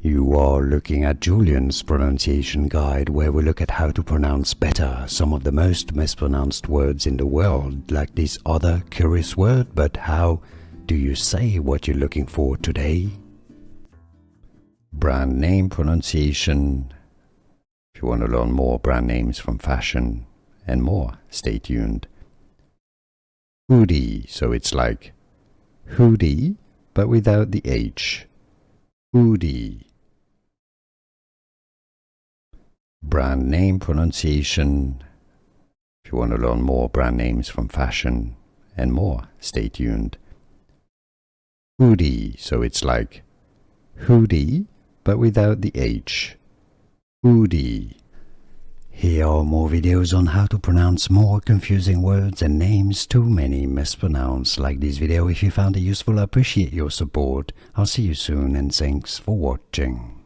You are looking at Julian's pronunciation guide, where we look at how to pronounce better some of the most mispronounced words in the world, like this other curious word. But how do you say what you're looking for today? Brand name pronunciation. If you want to learn more brand names from fashion and more, stay tuned. Oodie, so it's like hoodie, but without the H. Oodie. Brand name pronunciation. If you want to learn more brand names from fashion and more, stay tuned. Oodie, so it's like hoodie, but without the H. Oodie. Here are more videos on how to pronounce more confusing words and names too many mispronounced. Like this video if you found it useful. I appreciate your support. I'll see you soon and thanks for watching.